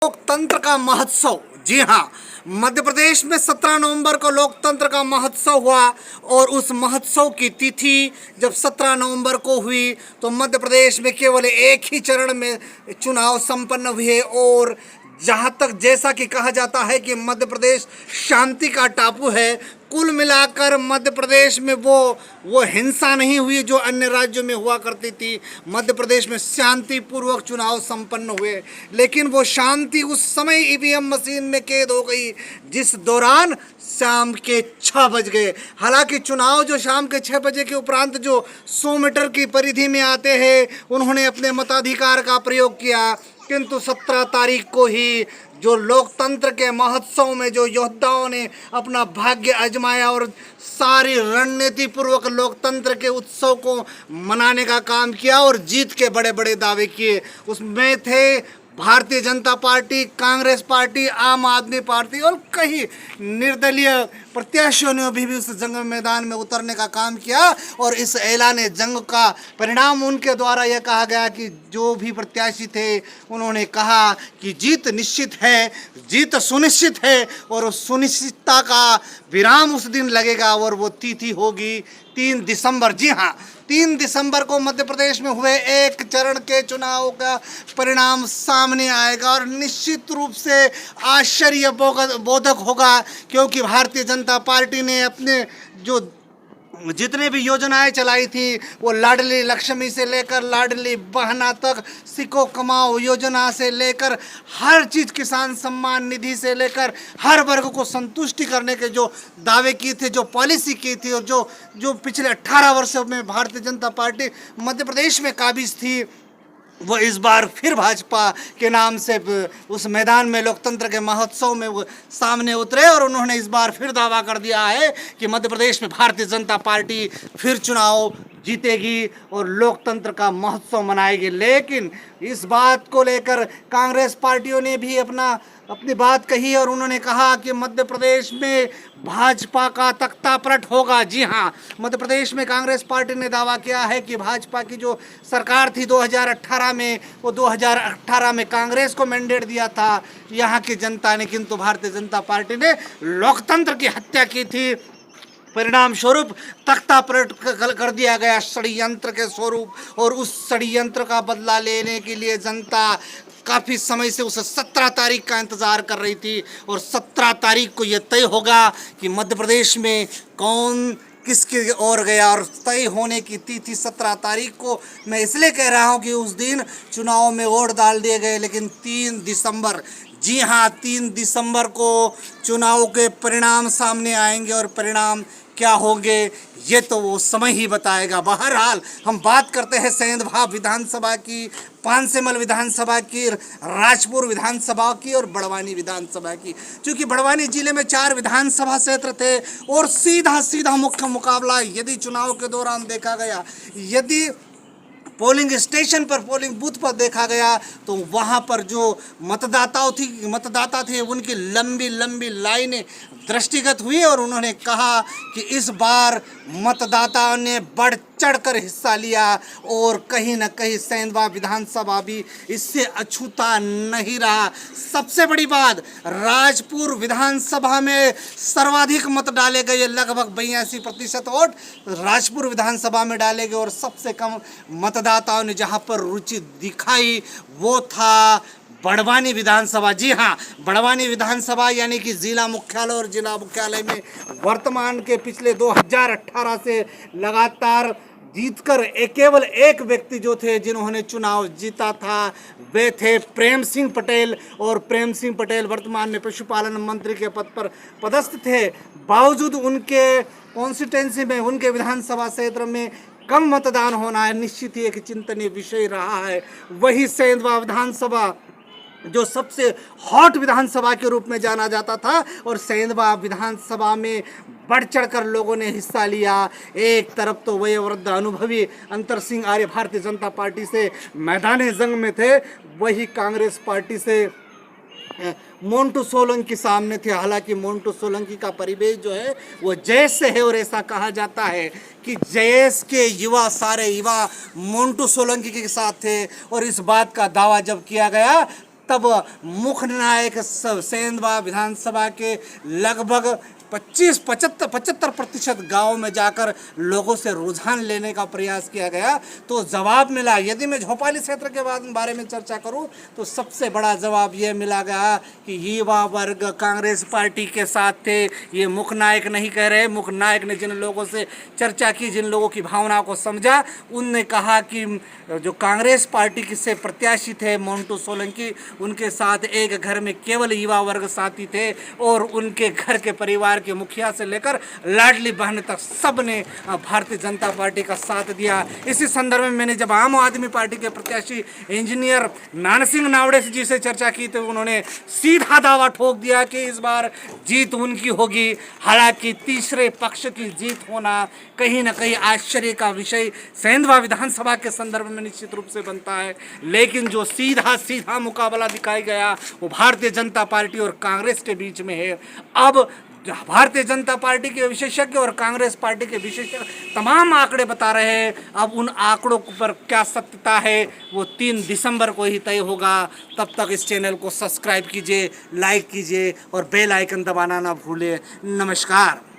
लोकतंत्र का महोत्सव। जी हाँ, मध्य प्रदेश में 17 नवंबर को लोकतंत्र का महोत्सव हुआ और उस महोत्सव की तिथि जब 17 नवंबर को हुई तो मध्य प्रदेश में केवल एक ही चरण में चुनाव संपन्न हुए। और जहाँ तक जैसा कि कहा जाता है कि मध्य प्रदेश शांति का टापू है, कुल मिलाकर मध्य प्रदेश में वो हिंसा नहीं हुई जो अन्य राज्यों में हुआ करती थी। मध्य प्रदेश में शांतिपूर्वक चुनाव संपन्न हुए, लेकिन वो शांति उस समय ईवीएम मशीन में कैद हो गई जिस दौरान शाम के 6 बज गए। हालांकि चुनाव जो शाम के 6 बजे के उपरांत जो 100 मीटर की परिधि में आते हैं उन्होंने अपने मताधिकार का प्रयोग किया, किंतु 17 तारीख को ही जो लोकतंत्र के महोत्सव में जो योद्धाओं ने अपना भाग्य आजमाया और सारी रणनीति पूर्वक लोकतंत्र के उत्सव को मनाने का काम किया और जीत के बड़े बड़े दावे किए। उसमें थे भारतीय जनता पार्टी, कांग्रेस पार्टी, आम आदमी पार्टी और कई निर्दलीय प्रत्याशियों ने भी उस जंग मैदान में उतरने का काम किया। और इस ऐलान जंग का परिणाम उनके द्वारा यह कहा गया कि जो भी प्रत्याशी थे उन्होंने कहा कि जीत निश्चित है, जीत सुनिश्चित है और उस सुनिश्चितता का विराम उस दिन लगेगा और वो तिथि होगी 3 दिसंबर। जी हाँ, 3 दिसंबर को मध्य प्रदेश में हुए एक चरण के चुनाव का परिणाम सामने आएगा और निश्चित रूप से आश्चर्य बोधक होगा, क्योंकि भारतीय जनता पार्टी ने अपने जो जितने भी योजनाएं चलाई थी वो लाडली लक्ष्मी से लेकर लाडली बहना तक, सिको कमाओ योजना से लेकर हर चीज़, किसान सम्मान निधि से लेकर हर वर्ग को संतुष्टि करने के जो दावे किए थे, जो पॉलिसी की थी और जो पिछले 18 वर्षों में भारतीय जनता पार्टी मध्य प्रदेश में काबिज थी, वो इस बार फिर भाजपा के नाम से उस मैदान में लोकतंत्र के महोत्सव में वो सामने उतरे और उन्होंने इस बार फिर दावा कर दिया है कि मध्य प्रदेश में भारतीय जनता पार्टी फिर चुनाव जीतेगी और लोकतंत्र का महोत्सव मनाएगी। लेकिन इस बात को लेकर कांग्रेस पार्टियों ने भी अपनी बात कही और उन्होंने कहा कि मध्य प्रदेश में भाजपा का तख्ता पलट होगा। जी हाँ, मध्य प्रदेश में कांग्रेस पार्टी ने दावा किया है कि भाजपा की जो सरकार थी 2018 में, वो 2018 में कांग्रेस को मैंडेट दिया था यहाँ की जनता ने, किंतु भारतीय जनता पार्टी ने लोकतंत्र की हत्या की थी। परिणाम स्वरूप तख्ता पलट कर दिया गया षड्यंत्र के स्वरूप, और उस षड्यंत्र का बदला लेने के लिए जनता काफ़ी समय से उस 17 तारीख का इंतज़ार कर रही थी और 17 तारीख को यह तय होगा कि मध्य प्रदेश में कौन किसके ओर गया। और तय होने की तिथि 17 तारीख को मैं इसलिए कह रहा हूं कि उस दिन चुनाव में वोट डाल दिए गए, लेकिन 3 दिसंबर, जी हाँ 3 दिसंबर को चुनाव के परिणाम सामने आएंगे और परिणाम क्या होंगे ये तो वो समय ही बताएगा। बहरहाल हम बात करते हैं सेंधवा विधानसभा की, पानसेमल विधानसभा की, राजपुर विधानसभा की और बड़वानी विधानसभा की। क्योंकि बड़वानी जिले में 4 विधानसभा क्षेत्र थे और सीधा मुख्य मुकाबला यदि चुनाव के दौरान देखा गया, यदि पोलिंग स्टेशन पर, पोलिंग बूथ पर देखा गया तो वहाँ पर जो मतदाता थे उनकी लंबी लाइनें दृष्टिगत हुई और उन्होंने कहा कि इस बार मतदाताओं ने बढ़ चढ़कर हिस्सा लिया और कहीं न कहीं सेंधवा विधानसभा भी इससे अछूता नहीं रहा। सबसे बड़ी बात, राजपुर विधानसभा में सर्वाधिक मत डाले गए, लगभग 82% वोट राजपुर विधानसभा में डाले गए और सबसे कम मतदाताओं ने जहां पर रुचि दिखाई वो था बड़वानी विधानसभा। जी हाँ, बड़वानी विधानसभा यानी कि जिला मुख्यालय, और जिला मुख्यालय में वर्तमान के पिछले 2018 से लगातार जीतकर केवल एक व्यक्ति जो थे जिन्होंने चुनाव जीता था वे थे प्रेम सिंह पटेल। और प्रेम सिंह पटेल वर्तमान में पशुपालन मंत्री के पद पर पदस्थ थे। बावजूद उनके कॉन्स्टिट्यूंसी में, उनके विधानसभा क्षेत्र में कम मतदान होना है निश्चित ही एक चिंतनीय विषय रहा है। वही सेंधवा विधानसभा जो सबसे हॉट विधानसभा के रूप में जाना जाता था और सेंधवा विधानसभा में बढ़ चढ़कर लोगों ने हिस्सा लिया। एक तरफ तो वयोवृद्ध अनुभवी अंतर सिंह आर्य भारतीय जनता पार्टी से मैदान जंग में थे, वही कांग्रेस पार्टी से मोंटू सोलंकी सामने थे। हालांकि मोंटू सोलंकी का परिवेश जो है वो जयेश से है और ऐसा कहा जाता है कि जयेश के सारे युवा मोंटू सोलंकी के साथ थे। और इस बात का दावा जब किया गया तब मुख्य नायक सेंधवा विधानसभा के लगभग 75% गाँव में जाकर लोगों से रुझान लेने का प्रयास किया गया तो जवाब मिला। यदि मैं झोपाली क्षेत्र के बारे में चर्चा करूं तो सबसे बड़ा जवाब यह मिला गया कि युवा वर्ग कांग्रेस पार्टी के साथ थे। ये मुख्य नायक नहीं कह रहे, मुख्य नायक ने जिन लोगों से चर्चा की, जिन लोगों की भावना को समझा, उनने कहा कि जो कांग्रेस पार्टी के से प्रत्याशी थे मोंटू सोलंकी, उनके साथ एक घर में केवल युवा वर्ग साथी थे और उनके घर के परिवार के मुखिया से लेकर लाडली बहन तक सब ने भारतीय जनता पार्टी का साथ दिया। इसी संदर्भ में मैंने जब आम आदमी पार्टी के प्रत्याशी इंजीनियर नानसिंह नावड़े जी से चर्चा की तो उन्होंने सीधा दावा ठोक दिया कि इस बार जीत उनकी होगी। हालांकि तीसरे पक्ष की जीत होना कहीं ना कहीं आश्चर्य का विषय सेंधवा विधानसभा के संदर्भ में निश्चित रूप से बनता है, लेकिन जो सीधा मुकाबला दिखाया गया वो भारतीय जनता पार्टी और कांग्रेस के बीच में है। अब भारतीय जनता पार्टी के विशेषज्ञ और कांग्रेस पार्टी के विशेषज्ञ तमाम आंकड़े बता रहे हैं। अब उन आंकड़ों पर क्या सत्यता है वो 3 दिसंबर को ही तय होगा। तब तक इस चैनल को सब्सक्राइब कीजिए, लाइक कीजिए और बेल आइकन दबाना ना भूलें। नमस्कार।